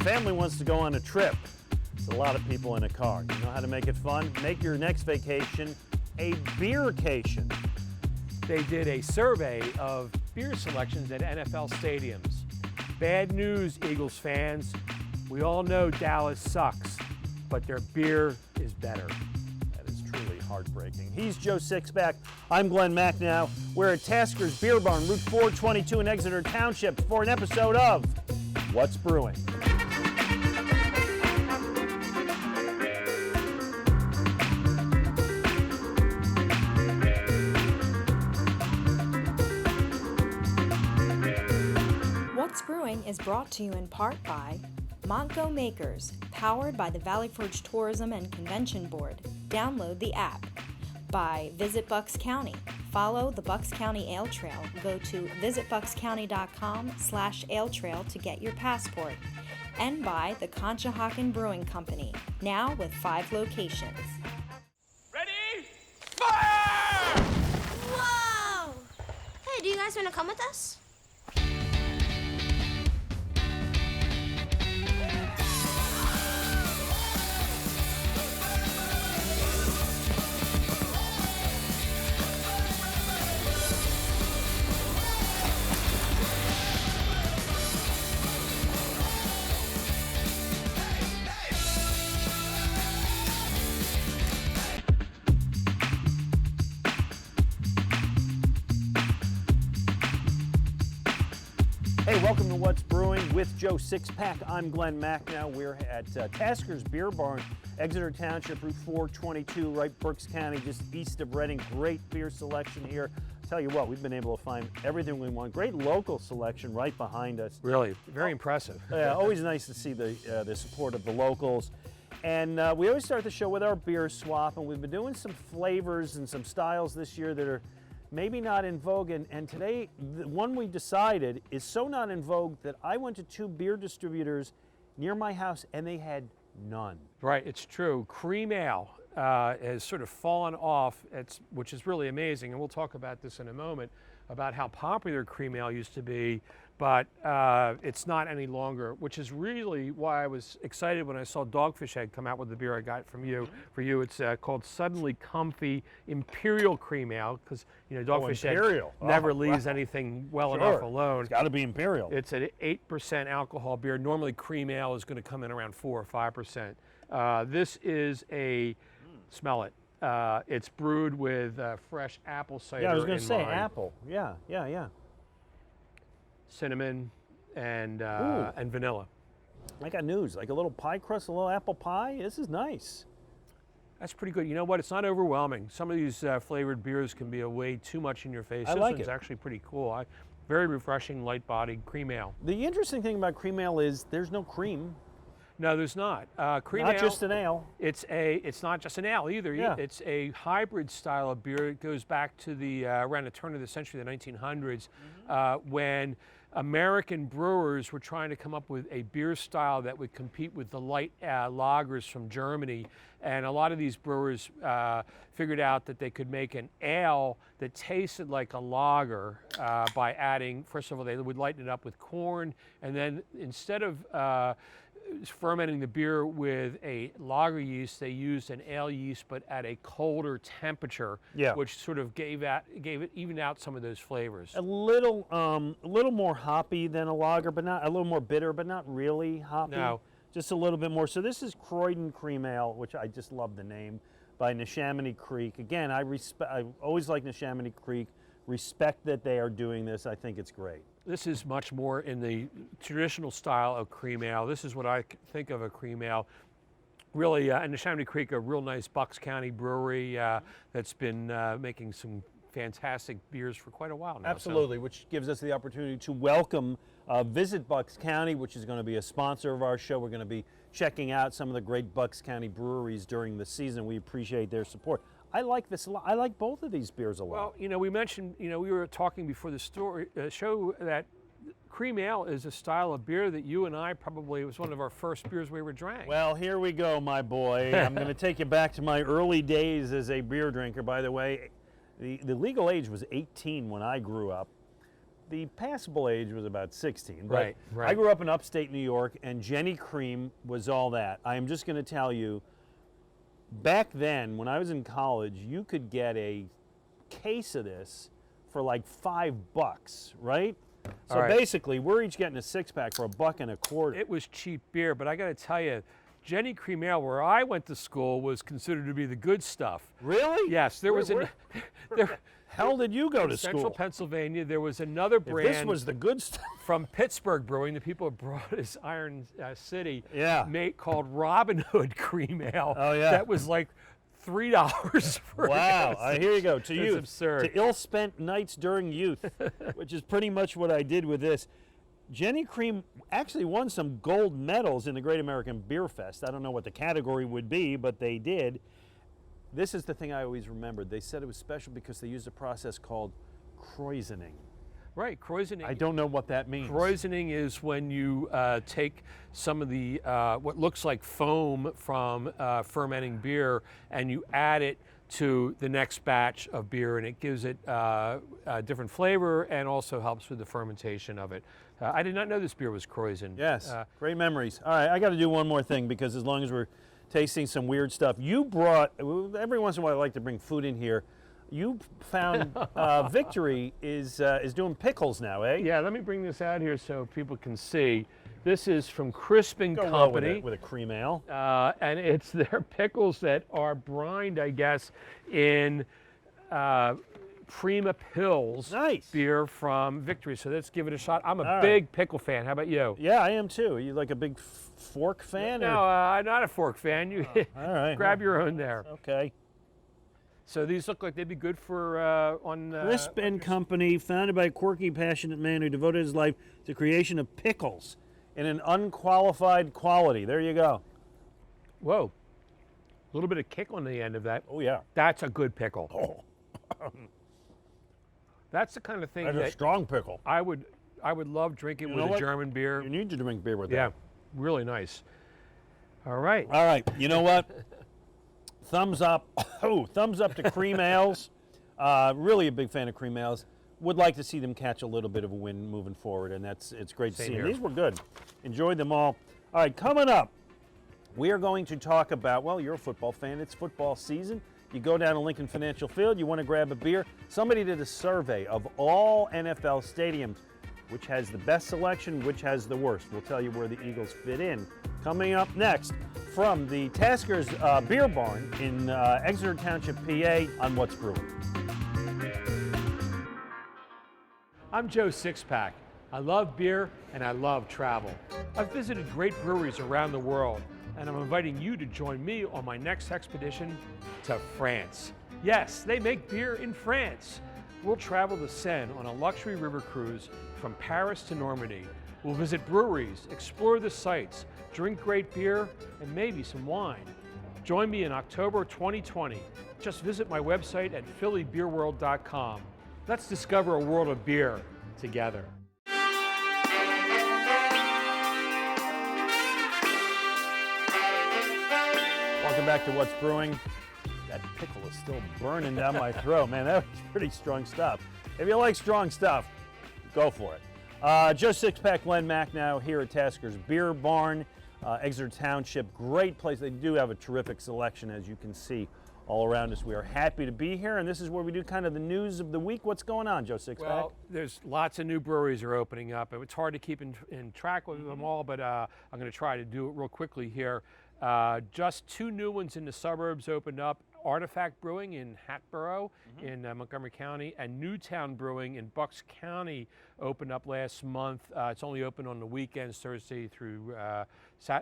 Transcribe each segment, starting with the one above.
family wants to go on a trip. It's a lot of people in a car. You know how to make it fun? Make your next vacation a beercation. They did a survey of beer selections at NFL stadiums. Bad news, Eagles fans. We all know Dallas sucks, but their beer is better. That is truly heartbreaking. He's Joe Sixpack. I'm Glen Macnow. We're at Tasker's Beer Barn, Route 422 in Exeter Township for an episode of What's Brewing. What's Brewing is brought to you in part by Montgo Makers, powered by the Valley Forge Tourism and Convention Board. Download the app. By Visit Bucks County. Follow the Bucks County Ale Trail. Go to visitbuckscounty.com/ale trail to get your passport. And by the Conshohocken Brewing Company, now with 5 locations. Ready? Fire! Whoa! Hey, do you guys want to come with us? Hey, welcome to What's Brewing with Joe Sixpack. I'm Glen Macnow. We're at Tasker's Beer Barn, Exeter Township, Route 422, right Berks County, just east of Reading. Great beer selection here. Tell you what, we've been able to find everything we want. Great local selection right behind us. Really, very impressive. Yeah, always nice to see the support of the locals. And we always start the show with our beer swap, and we've been doing some flavors and some styles this year that are maybe not in vogue, and today, the one we decided is so not in vogue that I went to 2 beer distributors near my house and they had none. Right, it's true. Cream ale has sort of fallen off, which is really amazing, and we'll talk about this in a moment, about how popular cream ale used to be, but it's not any longer, which is really why I was excited when I saw Dogfish Head come out with the beer I got from you. For you, it's called Suddenly Comfy Imperial Cream Ale, because you know Dogfish Head never leaves anything well enough alone. It's got to be Imperial. It's an 8% alcohol beer. Normally, cream ale is going to come in around 4 or 5%. This is a smell it. It's brewed with fresh apple cider. Yeah, I was going to say mind. apple. Yeah. Cinnamon and vanilla. I got news, like a little pie crust, a little apple pie. This is nice. That's pretty good. You know what? It's not overwhelming. Some of these flavored beers can be way too much in your face. I this like one's it. actually pretty cool. Very refreshing, light-bodied cream ale. The interesting thing about cream ale is there's no cream. No, there's not. Cream Not ale, just an ale. It's not just an ale either. Yeah. It's a hybrid style of beer. It goes back to the around the turn of the century, the 1900s, when American brewers were trying to come up with a beer style that would compete with the light lagers from Germany. And a lot of these brewers figured out that they could make an ale that tasted like a lager by adding, first of all, they would lighten it up with corn, and then instead of fermenting the beer with a lager yeast, they used an ale yeast, but at a colder temperature, which sort of evened out some of those flavors. A little more hoppy than a lager, but not a little more bitter, but not really hoppy. No. Just a little bit more. So this is Croydon Cream Ale, which I just love the name, by Neshaminy Creek. Again, I always like Neshaminy Creek. Respect that they are doing this. I think it's great. This is much more in the traditional style of cream ale. This is what I think of a cream ale. Really, and Neshaminy Creek, a real nice Bucks County brewery that's been making some fantastic beers for quite a while now. Absolutely, which gives us the opportunity to welcome Visit Bucks County, which is going to be a sponsor of our show. We're going to be checking out some of the great Bucks County breweries during the season. We appreciate their support. I like this a lot. I like both of these beers a lot. Well, you know, we mentioned, you know, we were talking before the show that cream ale is a style of beer that you and I probably, it was one of our first beers we ever drank. Well, here we go, my boy. I'm going to take you back to my early days as a beer drinker. By the way, the legal age was 18 when I grew up. the passable age was about 16. But Right, right. I grew up in upstate New York, and Jenny Cream was all that. I am just going to tell you, back then, when I was in college, you could get a case of this for like $5, right? So All right. basically, we're each getting a 6-pack for $1.25. It was cheap beer, but I got to tell you, Jenny Cream Ale, where I went to school, was considered to be the good stuff. Really? Yes, there was there, Hell did you go to Central school? Pennsylvania. There was another If brand this was the good stuff. from Pittsburgh Brewing. The people brought us Iron City. Yeah. Called Robin Hood Cream Ale. Oh, yeah. That was like $3 for Wow, here you go. To It's youth. absurd. To ill-spent nights during youth, which is pretty much what I did with this. Jenny Cream actually won some gold medals in the Great American Beer Fest. I don't know what the category would be, but they did. This is the thing I always remembered. They said it was special because they used a process called krausening. Right, krausening. I don't know what that means. Krausening is when you take some of the what looks like foam from fermenting beer and you add it to the next batch of beer, and it gives it a different flavor and also helps with the fermentation of it. I did not know this beer was krausened. Yes, great memories. All right, I got to do one more thing because as long as we're tasting some weird stuff, you brought, every once in a while I like to bring food in here. You found Victory is doing pickles now, eh? Yeah, let me bring this out here so people can see. This is from Crispin Go well with Company. it, with a cream ale. And it's their pickles that are brined, I guess, in Prima Pils Nice. beer from Victory. So let's give it a shot. I'm a All big pickle fan. How about you? Yeah, I am too. Are you like a big fork fan? No, or? I'm not a fork fan. You All right. grab your own there. Okay. So these look like they'd be good for on. Crisp and Company, founded by a quirky, passionate man who devoted his life to creation of pickles in an unqualified quality. There you go. Whoa, a little bit of kick on the end of that. Oh yeah. That's a good pickle. Oh, That's the kind of thing that's a that strong pickle. I would love drinking You with know a what? German beer. You need to drink beer with Yeah, that. really nice. All right. All right. You know what? Thumbs up. Oh, thumbs up to cream ales. Really a big fan of cream ales. Would like to see them catch a little bit of a win moving forward, and it's great to Same see them. here. These were good. Enjoyed them all. All right, coming up, we are going to talk about, well, you're a football fan. It's football season. You go down to Lincoln Financial Field, you want to grab a beer. Somebody did a survey of all NFL stadiums, which has the best selection, which has the worst. We'll tell you where the Eagles fit in. Coming up next from the Tasker's Beer Barn in Exeter Township, PA, on What's Brewing. I'm Joe Sixpack. I love beer and I love travel. I've visited great breweries around the world, and I'm inviting you to join me on my next expedition to France. Yes, they make beer in France. We'll travel the Seine on a luxury river cruise from Paris to Normandy. We'll visit breweries, explore the sights, drink great beer, and maybe some wine. Join me in October 2020. Just visit my website at phillybeerworld.com. Let's discover a world of beer together. Welcome back to What's Brewing. That pickle is still burning down my throat. Man, that was pretty strong stuff. If you like strong stuff, go for it. Joe Sixpack, Glen Macnow here at Tasker's Beer Barn, Exeter Township. Great place. They do have a terrific selection, as you can see all around us. We are happy to be here, and this is where we do kind of the news of the week. What's going on, Joe Sixpack? Well, there's lots of new breweries are opening up. It's hard to keep in track with them all, but I'm going to try to do it real quickly here. Just 2 new ones in the suburbs opened up. Artifact Brewing in Hatboro in Montgomery County, and Newtown Brewing in Bucks County opened up last month. It's only open on the weekends, Thursday through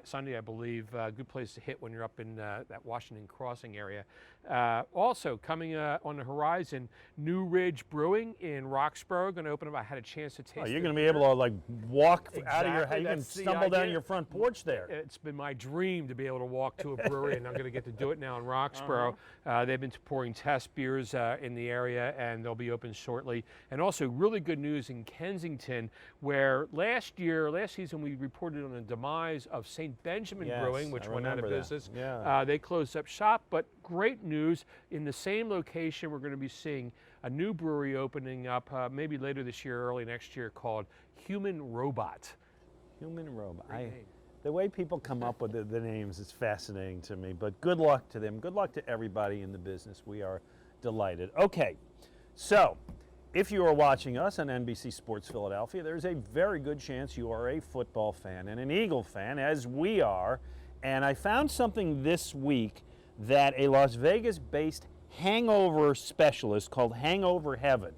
Sunday, I believe. Good place to hit when you're up in that Washington Crossing area. Also coming on the horizon, New Ridge Brewing in Roxborough, going to open up. I had a chance to taste. Oh, you're going to be able to like walk out of your house. Exactly, You can that's the stumble down idea. your front porch there. It's been my dream to be able to walk to a brewery, and I'm going to get to do it now in Roxborough. They've been pouring test beers in the area, and they'll be open shortly. And also, really good news in Kensington, where last season, we reported on the demise of St. Benjamin Yes, Brewing, which I went out of remember that. business. Yeah. They closed up shop, but great news. In the same location, we're going to be seeing a new brewery opening up maybe later this year, early next year, called Human Robot. Human Robot. Great name. The way people come up with the names is fascinating to me, but good luck to them. Good luck to everybody in the business. We are delighted. Okay, so if you are watching us on NBC Sports Philadelphia, there's a very good chance you are a football fan and an Eagle fan, as we are. And I found something this week that a Las Vegas-based hangover specialist called Hangover Heaven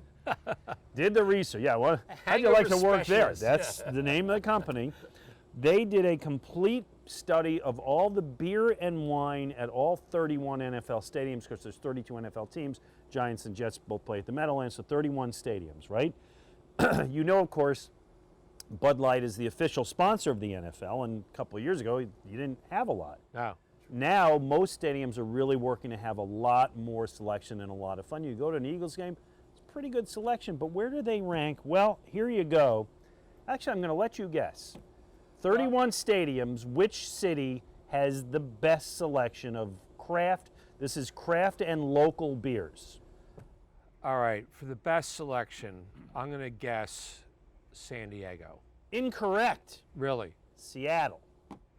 did the research. Yeah, well, how'd you like to work there? That's the name of the company. They did a complete study of all the beer and wine at all 31 NFL stadiums, because there's 32 NFL teams. Giants and Jets both play at the Meadowlands, so 31 stadiums, right? You know, of course, Bud Light is the official sponsor of the NFL, and a couple of years ago, you didn't have a lot. No. Now, most stadiums are really working to have a lot more selection and a lot of fun. You go to an Eagles game, it's a pretty good selection, but where do they rank? Well, here you go. Actually, I'm going to let you guess. 31 stadiums, which city has the best selection of craft? This is craft and local beers. All right, for the best selection, I'm going to guess San Diego. Incorrect. Really? Seattle.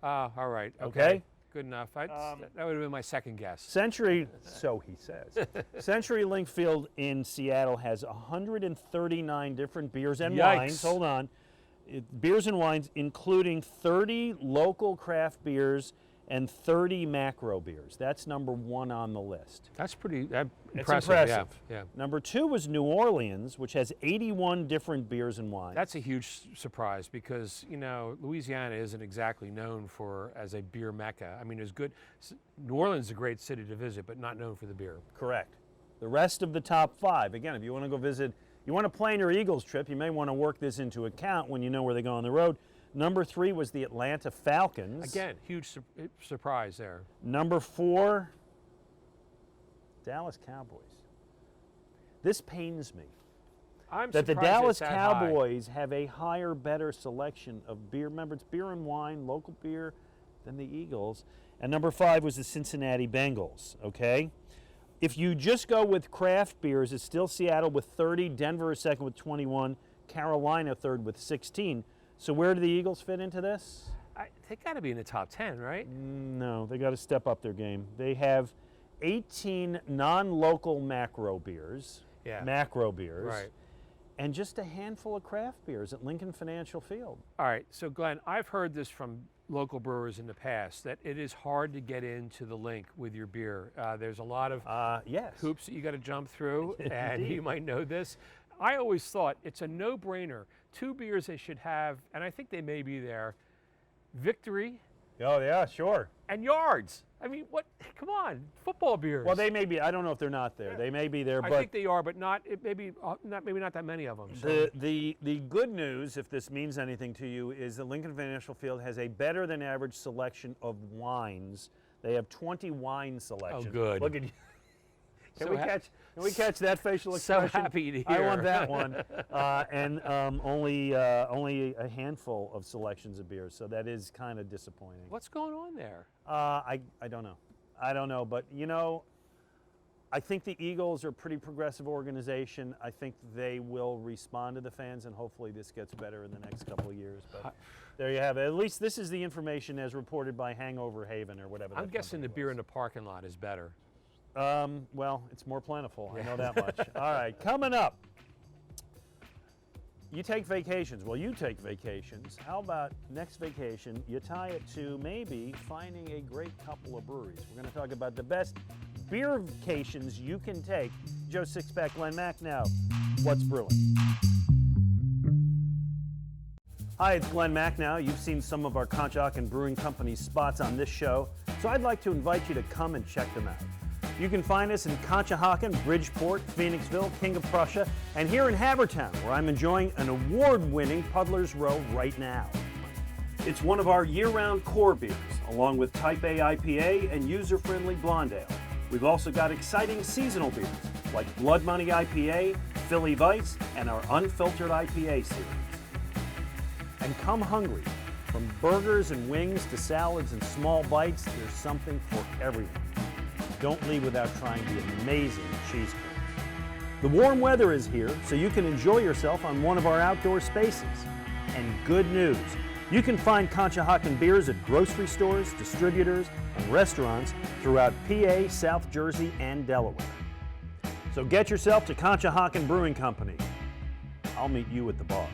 All right. Okay. Good enough. That would have been my second guess. Century, so he says. Century Link Field in Seattle has 139 different beers and Yikes. wines. Hold on. Beers and wines, including 30 local craft beers and 30 macro beers. That's number one on the list. That's pretty It's impressive. impressive. Yeah. Number two was New Orleans, which has 81 different beers and wines. That's a huge surprise because, you know, Louisiana isn't exactly known as a beer mecca. I mean, it's good. New Orleans is a great city to visit, but not known for the beer. Correct. The rest of the top five, again, if you want to go visit, you want to plan your Eagles trip, you may want to work this into account when you know where they go on the road. Number three was the Atlanta Falcons. Again, huge surprise there. Number four, Dallas Cowboys. This pains me. I'm That the surprised Dallas it's that high. Cowboys have a higher, better selection of beer. Remember, it's beer and wine, local beer, than the Eagles. And number five was the Cincinnati Bengals, okay? If you just go with craft beers, it's still Seattle with 30, Denver is second with 21, Carolina third with 16. So where do the Eagles fit into this? They got to be in the top 10, right? No, they got to step up their game. They have 18 non-local macro beers. Yeah. Macro beers. Right. And just a handful of craft beers at Lincoln Financial Field. All right, so Glenn, I've heard this from local brewers in the past, that it is hard to get into the link with your beer. There's a lot of Yes. hoops that you got to jump through, and Indeed. you might know this. I always thought it's a no-brainer. Two beers they should have, and I think they may be there, Victory Oh, yeah, sure. and Yards. I mean, what? Come on, football beers. Well, they may be, I don't know if they're not there. They may be there, I but think they are, but not. Maybe not that many of them. So. the good news, if this means anything to you, is that Lincoln Financial Field has a better than average selection of wines. They have 20 wine selections. Oh, good. Look at you. Can So we catch that facial So expression? happy to I want hear. that one. And only a handful of selections of beers, so that is kind of disappointing. What's going on there? I don't know. I don't know, but you know, I think the Eagles are a pretty progressive organization. I think they will respond to the fans, and hopefully this gets better in the next couple of years. But there you have it. At least this is the information as reported by Hangover Haven or whatever. I'm that guessing the company beer in was. the parking lot is better. Well, it's more plentiful. I know that much. All right, coming up. You take vacations. Well, you take vacations. How about next vacation, you tie it to maybe finding a great couple of breweries. We're going to talk about the best beer vacations you can take. Joe Sixpack, Glen Macnow. What's brewing? Hi, it's Glen Macnow. You've seen some of our Conshohocken Brewing Company's spots on this show, so I'd like to invite you to come and check them out. You can find us in Conshohocken, Bridgeport, Phoenixville, King of Prussia, and here in Havertown, where I'm enjoying an award-winning Puddler's Row right now. It's one of our year-round core beers, along with Type A IPA and user-friendly Blonde Ale. We've also got exciting seasonal beers, like Blood Money IPA, Philly Vice, and our Unfiltered IPA series. And come hungry. From burgers and wings to salads and small bites, there's something for everyone. Don't leave without trying the amazing cheese curds. The warm weather is here, so you can enjoy yourself on one of our outdoor spaces. And good news, you can find Conshohocken beers at grocery stores, distributors, and restaurants throughout PA, South Jersey, and Delaware. So get yourself to Conshohocken Brewing Company. I'll meet you at the bar.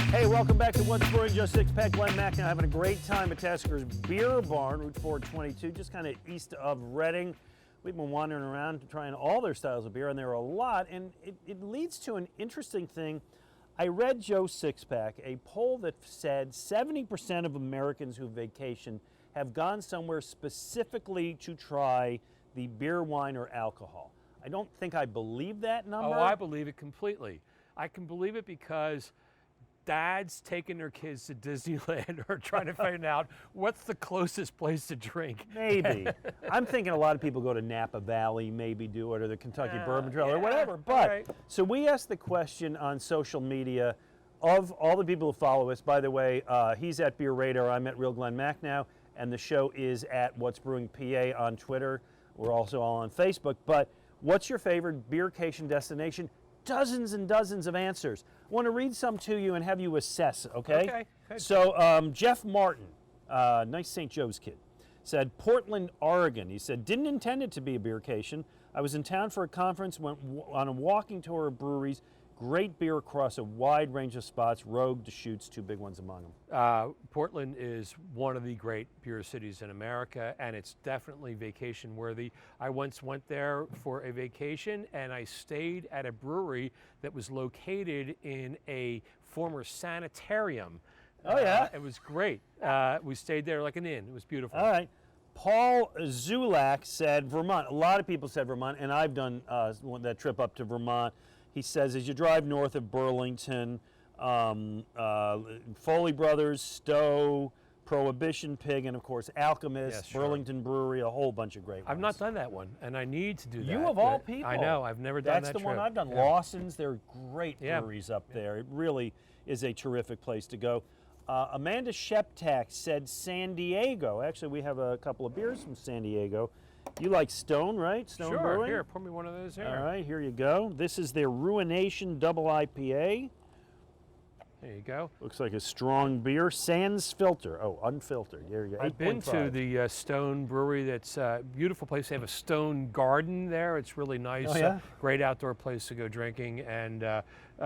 Hey, welcome back to What's Brewing. Joe Sixpack, Glen Macnow, having a great time at Tasker's Beer Barn, Route 422, just kind of east of Reading. We've been wandering around trying all their styles of beer, and there are a lot, and it leads to an interesting thing. I read Joe Sixpack, a poll that said 70% of Americans who vacation have gone somewhere specifically to try the beer, wine, or alcohol. I don't think I believe that number. Oh, I believe it completely. I can believe it because dads taking their kids to Disneyland are trying to find out what's the closest place to drink. Maybe. I'm thinking a lot of people go to Napa Valley, maybe do it, or the Kentucky Bourbon Trail, or whatever. But, so we asked the question on social media of all the people who follow us. By the way, he's at Beer Radar, I'm at Real Glen Macnow, and the show is at What's Brewing PA on Twitter. We're also all on Facebook. But what's your favorite beercation destination? Dozens and dozens of answers. I want to read some to you and have you assess, okay? Okay. Good. So Jeff Martin, nice St. Joe's kid, said Portland, Oregon. He said, didn't intend it to be a beercation. I was in town for a conference, went on a walking tour of breweries. Great beer across a wide range of spots, Rogue, Deschutes, two big ones among them. Portland is one of the great beer cities in America, and it's definitely vacation worthy. I once went there for a vacation, and I stayed at a brewery that was located in a former sanitarium. Oh, yeah? It was great. We stayed there like an inn. It was beautiful. All right. Paul Zulak said Vermont. A lot of people said Vermont, and I've done that trip up to Vermont. He says, as you drive north of Burlington, Foley Brothers, Stowe, Prohibition Pig, and of course Alchemist, Yes, sure. Burlington Brewery, a whole bunch of great ones. I've not done that one, and I need to do that. You of all people. I know, I've never done That's that the one trip. I've done. Yeah. Lawson's, they're great Yeah. breweries up there. It really is a terrific place to go. Amanda Sheptak said San Diego. Actually, we have a couple of beers from San Diego. You like Stone, right? Stone Sure, Brewing? here, pour me one of those here. All right, here you go. This is their Ruination Double IPA. There you go. Looks like a strong beer. Sans filter. Oh, unfiltered. There you go. I've been to 8.5. the Stone Brewery. That's a beautiful place. They have a stone garden there. It's really nice. Oh, yeah? Great outdoor place to go drinking. And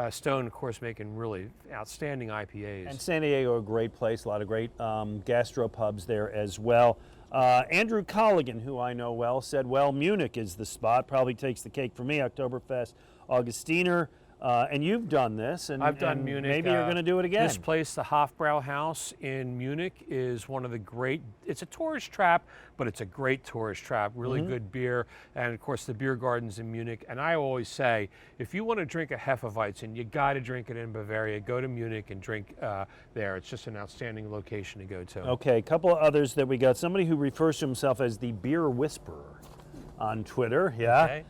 Stone, of course, making really outstanding IPAs. And San Diego, a great place. A lot of great gastropubs there as well. Andrew Colligan, who I know well, said, well, Munich is the spot. Probably takes the cake for me. Oktoberfest, Augustiner. And you've done this. And, I've done and Munich. Maybe you're going to do it again. This place, the Hofbrauhaus in Munich, is one of the great, it's a tourist trap, but it's a great tourist trap, really good beer. And of course, the beer gardens in Munich. And I always say, if you want to drink a Hefeweizen, you got to drink it in Bavaria. Go to Munich and drink there. It's just an outstanding location to go to. Okay, a couple of others that we got. Somebody who refers to himself as the Beer Whisperer on Twitter. Yeah. Okay.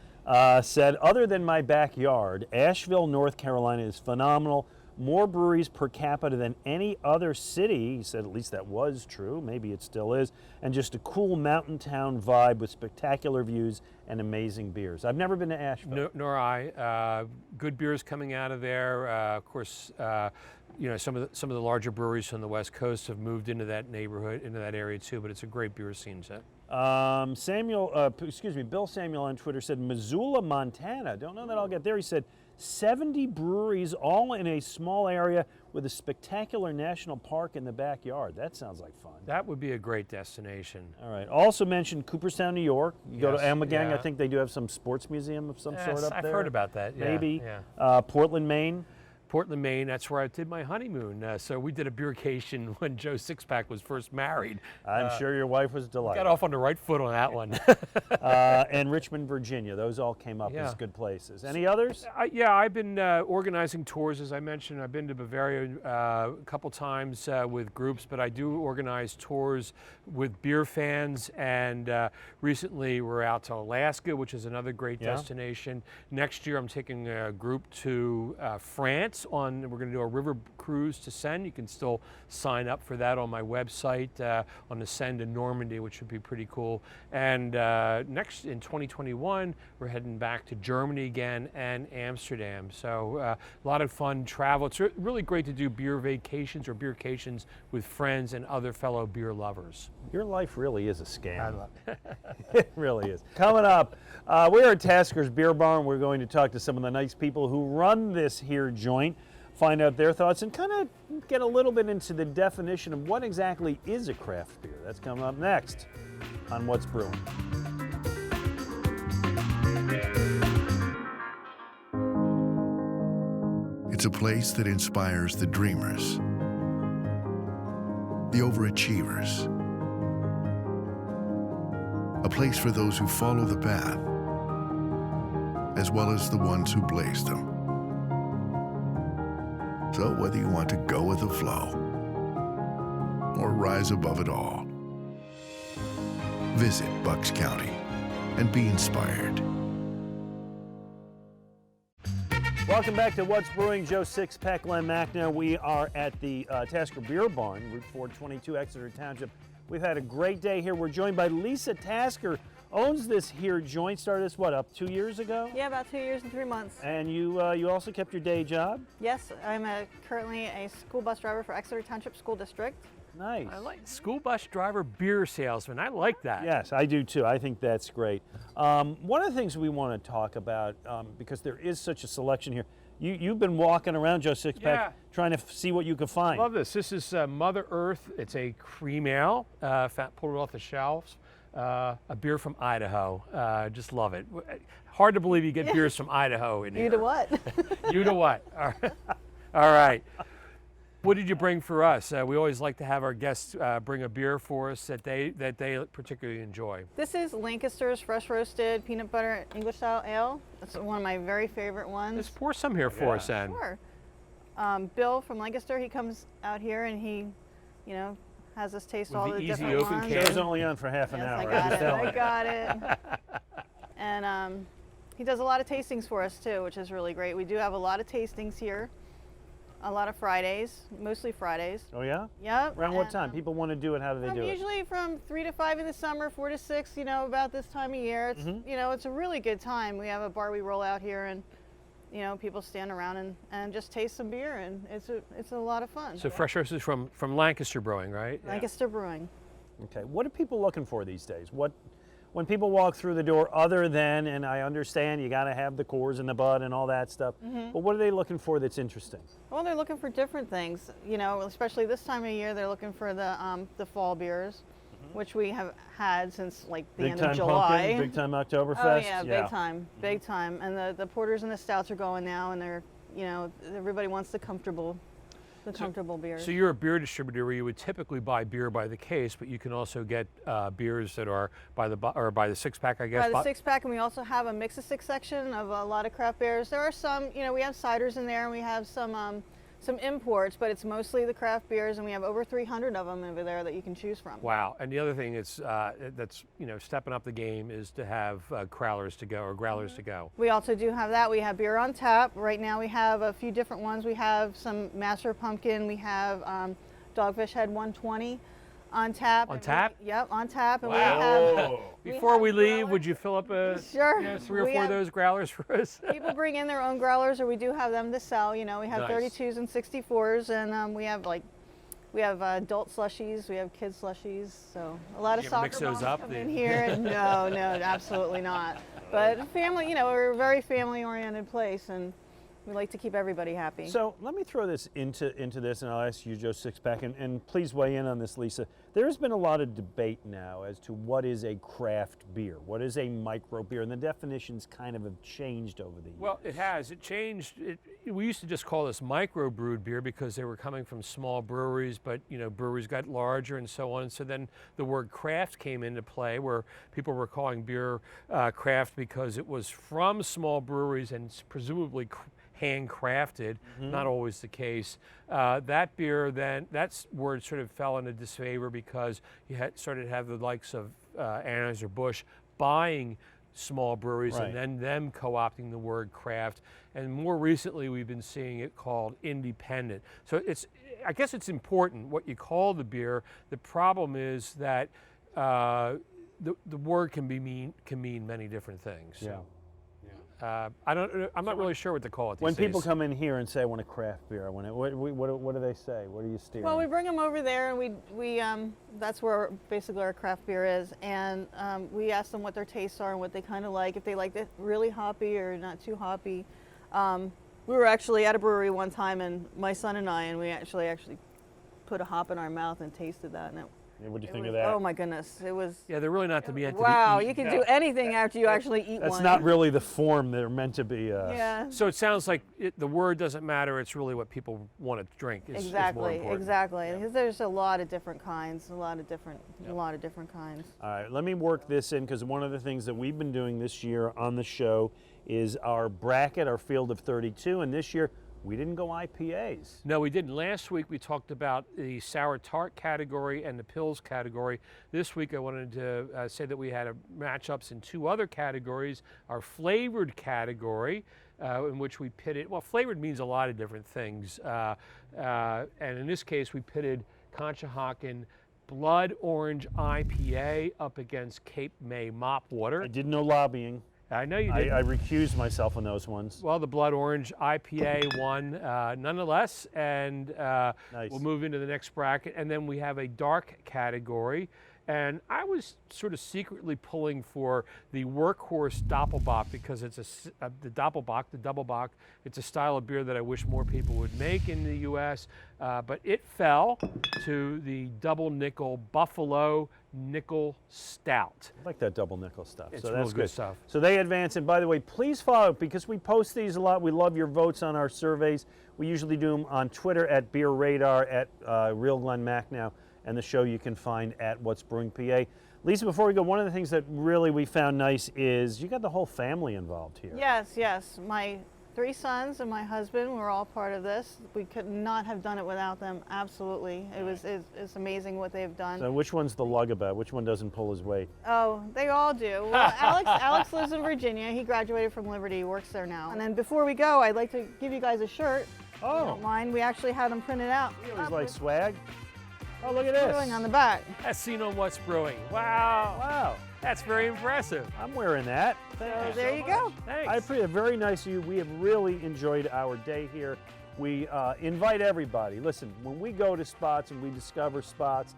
Said, other than my backyard, Asheville, North Carolina is phenomenal. More breweries per capita than any other city. He said at least that was true. Maybe it still is. And just a cool mountain town vibe with spectacular views and amazing beers. I've never been to Asheville. Nor I. Good beers coming out of there. Of course, you know, some of the larger breweries from the West Coast have moved into that neighborhood, into that area too. But it's a great beer scene set. Bill Samuel on Twitter said Missoula, Montana. Don't know that I'll get there. He said 70 breweries all in a small area with a spectacular national park in the backyard. That sounds like fun. That would be a great destination. All right. Also mentioned Cooperstown, New York. You go to Yes, Amagang. yeah. I think they do have some sports museum of some sort Yes, up I've there. heard about that. Yeah, Maybe. yeah. Portland, Maine. Portland, Maine, that's where I did my honeymoon. So we did a beercation when Joe Sixpack was first married. I'm sure your wife was delighted. Got off on the right foot on that one. And Richmond, Virginia. Those all came up Yeah. as good places. Any others? Yeah, I've been organizing tours, as I mentioned. I've been to Bavaria a couple times with groups, but I do organize tours with beer fans. And recently we're out to Alaska, which is another great Yeah. destination. Next year I'm taking a group to France. boats on, we're going to do a river cruise to Send. You can still sign up for that on my website on the Send in Normandy, which would be pretty cool. And next in 2021, we're heading back to Germany again and Amsterdam. So a lot of fun travel. It's really great to do beer vacations or beercations with friends and other fellow beer lovers. Your life really is a scam. I love it. It really is. Coming up, we're at Tasker's Beer Barn. We're going to talk to some of the nice people who run this here joint, find out their thoughts, and kind of get a little bit into the definition of what exactly is a craft beer. That's coming up next on What's Brewing. It's a place that inspires the dreamers, the overachievers. A place for those who follow the path, as well as the ones who blaze them. So whether you want to go with the flow or rise above it all, visit Bucks County and be inspired. Welcome back to What's Brewing. Joe Sixpack, Glen Macnow. We are at the Tasker Beer Barn, Route 422, Exeter Township. We've had a great day here. We're joined by Lisa Tasker, owns this here joint. Started this, what, up 2 years ago? Yeah, about 2 years and 3 months. And you also kept your day job? Yes, I'm currently a school bus driver for Exeter Township School District. Nice. I like school bus driver beer salesman. I like that. Yes, I do too. I think that's great. One of the things we want to talk about, because there is such a selection here, you've been walking around, Joe Sixpack, Yeah. trying to see what you can find. Love this. This is Mother Earth. It's a cream ale, pulled it off the shelves. A beer from Idaho. Just love it. Hard to believe you get beers from Idaho in here. You to what? You to what? All right. All right. What did you bring for us? We always like to have our guests bring a beer for us that they particularly enjoy. This is Lancaster's Fresh Roasted Peanut Butter English Style Ale. It's one of my very favorite ones. Let's pour some here for us then. Sure. Bill from Lancaster, he comes out here and he, has us taste With all the the easy different open ones. can. Show's only on for half an Yes, hour. I got just it. telling I you. got it. And he does a lot of tastings for us too, which is really great. We do have a lot of tastings here. A lot of Fridays, mostly Fridays. Oh yeah? Yep. Around what and, time? People want to do it. How do they do it? Usually from 3 to 5 in the summer, 4 to 6, about this time of year. It's, it's a really good time. We have a bar we roll out here and, people stand around and just taste some beer and it's a lot of fun. So Fresh Roast is from Lancaster Brewing, right? Lancaster Brewing. Okay. What are people looking for these days? When people walk through the door, other than, and I understand you got to have the cores and the bud and all that stuff, but what are they looking for that's interesting? Well, they're looking for different things, especially this time of year. They're looking for the fall beers, which we have had since like the end of July. Pumpkin, big time Oktoberfest. Oh yeah, big time, big time. And the porters and the stouts are going now, and they're, everybody wants the comfortable beers. So you're a beer distributor where you would typically buy beer by the case, but you can also get beers that are by the six pack, I guess. By the six pack, and we also have a mix of six section of a lot of craft beers. There are some, we have ciders in there, and we have some imports, but it's mostly the craft beers, and we have over 300 of them over there that you can choose from. Wow! And the other thing is that's stepping up the game is to have crowlers to go or growlers to go. We also do have that. We have beer on tap. Right now we have a few different ones. We have some Master Pumpkin. We have Dogfish Head 120 on tap. On tap? Yep, on tap. And Wow! Before we leave, growlers. would you fill up Sure. 3 or We 4 of have- those growlers for us? People bring in their own growlers, or we do have them to sell. We have Nice. 32s and 64s, and we have adult slushies, we have kid slushies, so a lot of You ever soccer mix those moms up? come in here. No, absolutely not. But family, we're a very family-oriented place, and we like to keep everybody happy. So let me throw this into this, and I'll ask you, Joe Sixpack, and please weigh in on this, Lisa. There's been a lot of debate now as to what is a craft beer, what is a micro beer, and the definitions kind of have changed over the years. Well, it has. It changed. We used to just call this micro-brewed beer because they were coming from small breweries, but breweries got larger and so on. So then the word craft came into play, where people were calling beer craft because it was from small breweries and presumably handcrafted. Not always the case. That beer then, that word sort of fell into disfavor because you started to have the likes of Anheuser-Busch buying small breweries Right. and then them co-opting the word craft. And more recently, we've been seeing it called independent. So I guess it's important what you call the beer. The problem is that the word can mean many different things. Yeah. I'm not really sure what to call it these When people days. come in here and say, I want a craft beer, what do they say? What are you steering? Well, we bring them over there, and we that's where basically our craft beer is, and we ask them what their tastes are and what they kind of like. If they like it really hoppy or not too hoppy. We were actually at a brewery one time, and my son and I, we actually put a hop in our mouth and tasted that, and What do you it think was, of that? oh my goodness, it was. Yeah, they're really not to be meant to be Wow, eaten. you can do anything after you actually eat That's one. not really the form they're meant to be. Yeah. So it sounds like the word doesn't matter. It's really what people want to drink. Is more Exactly, important. exactly. Because there's a lot of different kinds, a lot of different kinds. All right, let me work this in, because one of the things that we've been doing this year on the show is our bracket, our field of 32, and this year we didn't go IPAs. No, we didn't. Last week we talked about the sour tart category and the pills category. This week I wanted to say that we had matchups in two other categories. Our flavored category, in which we pitted, well, flavored means a lot of different things. And in this case we pitted Conshohocken Blood Orange IPA up against Cape May Mop Water. I did no lobbying. I know you did. I recused myself on those ones. Well, the Blood Orange IPA won nonetheless, and Nice. we'll move into the next bracket. And then we have a dark category. And I was sort of secretly pulling for the Workhorse Doppelbock because it's the Doppelbock, it's a style of beer that I wish more people would make in the U.S., but it fell to the Double Nickel Buffalo Nickel Stout. I like that double nickel stuff. It's so real that's good stuff. So they advance, and by the way, please follow, because we post these a lot. We love your votes on our surveys. We usually do them on Twitter at Beer Radar, at Real Glen Macnow, and the show you can find at What's Brewing PA. Lisa, before we go, one of the things that really we found nice is you got the whole family involved here. Yes, yes. My 3 sons and my husband were all part of this. We could not have done it without them. Absolutely. It's amazing what they've done. So which one's the lugabout? Which one doesn't pull his weight? Oh, they all do. Well, Alex lives in Virginia. He graduated from Liberty, works there now. And then before we go, I'd like to give you guys a shirt. If you don't mind. We actually had them printed out. You always like swag. Oh, look at Brewing this. on the back. As seen on What's Brewing. Wow. Wow. That's very impressive. I'm wearing that. So there you go. Thanks. I appreciate it. Very nice of you. We have really enjoyed our day here. We invite everybody. Listen, when we go to spots and we discover spots,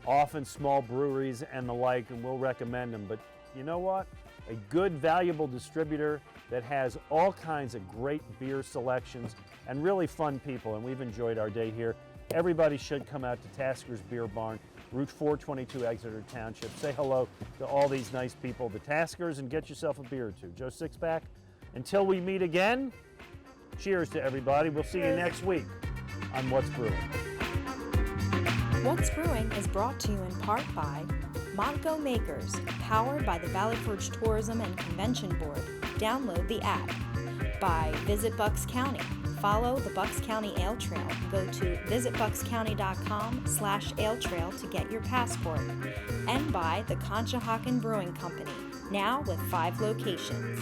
often small breweries and the like, and we'll recommend them. But you know what? A good, valuable distributor that has all kinds of great beer selections and really fun people, and we've enjoyed our day here. Everybody should come out to Tasker's Beer Barn, Route 422, Exeter Township. Say hello to all these nice people, the Taskers, and get yourself a beer or two. Joe Sixpack, until we meet again, cheers to everybody. We'll see you next week on What's Brewing. What's Brewing is brought to you in part by Montco Makers, powered by the Valley Forge Tourism and Convention Board. Download the app. By Visit Bucks County. Follow the Bucks County Ale Trail. Go to visitbuckscounty.com/ale trail to get your passport. And by the Conshohocken Brewing Company, now with 5 locations.